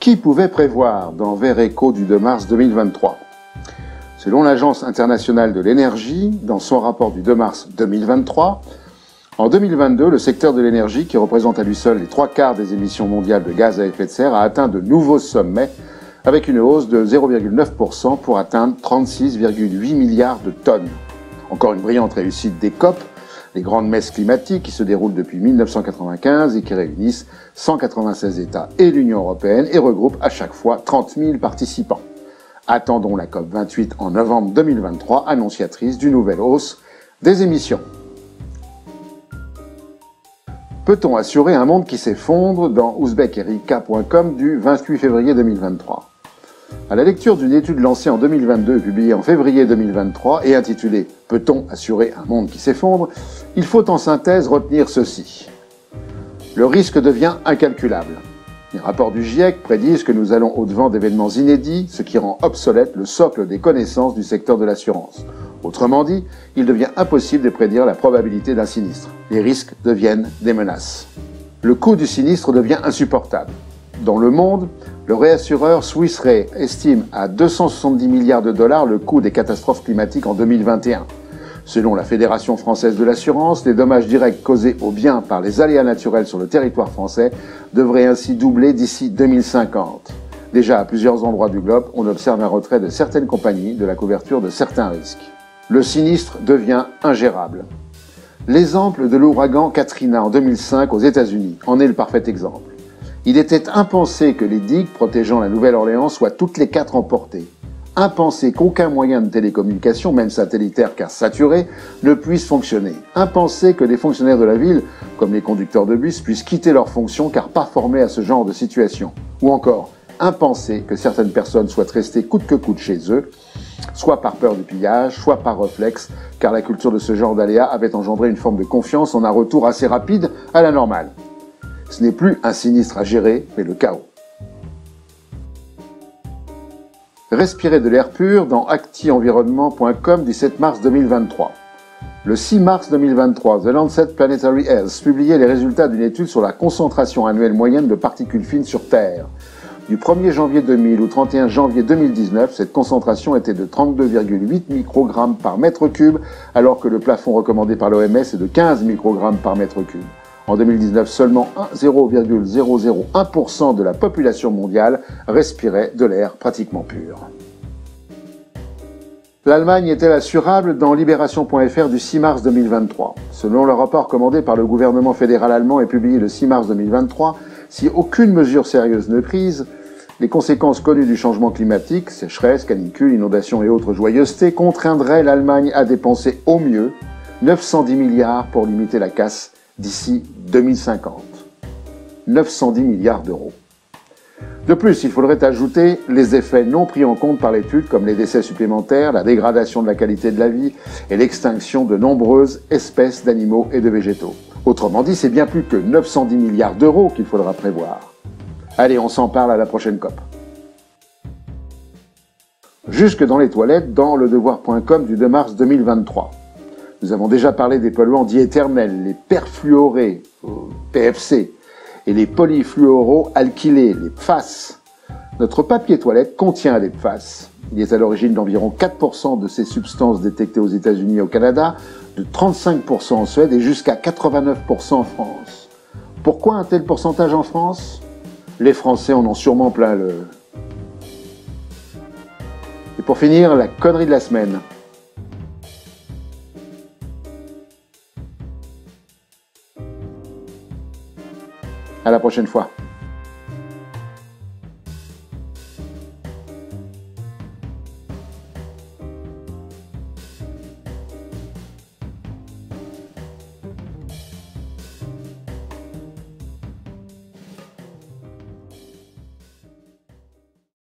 Qui pouvait prévoir dans Vert Éco du 2 mars 2023 ? Selon l'Agence internationale de l'énergie, dans son rapport du 2 mars 2023, en 2022, le secteur de l'énergie, qui représente à lui seul les 3/4 des émissions mondiales de gaz à effet de serre, a atteint de nouveaux sommets, avec une hausse de 0,9% pour atteindre 36,8 milliards de tonnes. Encore une brillante réussite des COP, les grandes messes climatiques qui se déroulent depuis 1995 et qui réunissent 196 États et l'Union européenne et regroupent à chaque fois 30 000 participants. Attendons la COP 28 en novembre 2023, annonciatrice d'une nouvelle hausse des émissions. Peut-on assurer un monde qui s'effondre dans ouzbekerika.com du 28 février 2023 ? À la lecture d'une étude lancée en 2022 et publiée en février 2023 et intitulée « Peut-on assurer un monde qui s'effondre ?», il faut en synthèse retenir ceci. Le risque devient incalculable. Les rapports du GIEC prédisent que nous allons au-devant d'événements inédits, ce qui rend obsolète le socle des connaissances du secteur de l'assurance. Autrement dit, il devient impossible de prédire la probabilité d'un sinistre. Les risques deviennent des menaces. Le coût du sinistre devient insupportable. Dans le monde, le réassureur Swiss Re estime à 270 milliards de dollars le coût des catastrophes climatiques en 2021. Selon la Fédération française de l'assurance, les dommages directs causés aux biens par les aléas naturels sur le territoire français devraient ainsi doubler d'ici 2050. Déjà, à plusieurs endroits du globe, on observe un retrait de certaines compagnies de la couverture de certains risques. Le sinistre devient ingérable. L'exemple de l'ouragan Katrina en 2005 aux États-Unis en est le parfait exemple. Il était impensé que les digues protégeant la Nouvelle-Orléans soient toutes les 4 emportées. Impensé qu'aucun moyen de télécommunication, même satellitaire car saturé, ne puisse fonctionner. Impensé que les fonctionnaires de la ville, comme les conducteurs de bus, puissent quitter leurs fonctions car pas formés à ce genre de situation. Ou encore, impensé que certaines personnes soient restées coûte que coûte chez eux, soit par peur du pillage, soit par réflexe, car la culture de ce genre d'aléas avait engendré une forme de confiance en un retour assez rapide à la normale. Ce n'est plus un sinistre à gérer, mais le chaos. Respirer de l'air pur dans acti-environnement.com du 7 mars 2023. Le 6 mars 2023, The Lancet Planetary Health publiait les résultats d'une étude sur la concentration annuelle moyenne de particules fines sur Terre. Du 1er janvier 2000 au 31 janvier 2019, cette concentration était de 32,8 microgrammes par mètre cube, alors que le plafond recommandé par l'OMS est de 15 microgrammes par mètre cube. En 2019, seulement 0,001% de la population mondiale respirait de l'air pratiquement pur. L'Allemagne est-elle assurable dans Libération.fr du 6 mars 2023 ? Selon le rapport commandé par le gouvernement fédéral allemand et publié le 6 mars 2023, si aucune mesure sérieuse n'est prise, les conséquences connues du changement climatique, sécheresse, canicule, inondations et autres joyeusetés, contraindraient l'Allemagne à dépenser au mieux 910 milliards pour limiter la casse d'ici 2050. 910 milliards d'euros. De plus, il faudrait ajouter les effets non pris en compte par l'étude, comme les décès supplémentaires, la dégradation de la qualité de la vie et l'extinction de nombreuses espèces d'animaux et de végétaux. Autrement dit, c'est bien plus que 910 milliards d'euros qu'il faudra prévoir. Allez, on s'en parle à la prochaine COP. Jusque dans les toilettes, dans ledevoir.com du 2 mars 2023. Nous avons déjà parlé des polluants dits éternels, les perfluorés, PFC, et les polyfluoroalkylés, les PFAS. Notre papier toilette contient les PFAS. Il est à l'origine d'environ 4% de ces substances détectées aux États-Unis et au Canada, de 35% en Suède et jusqu'à 89% en France. Pourquoi un tel pourcentage en France ? Les Français en ont sûrement plein le... Et pour finir, la connerie de la semaine. À la prochaine fois.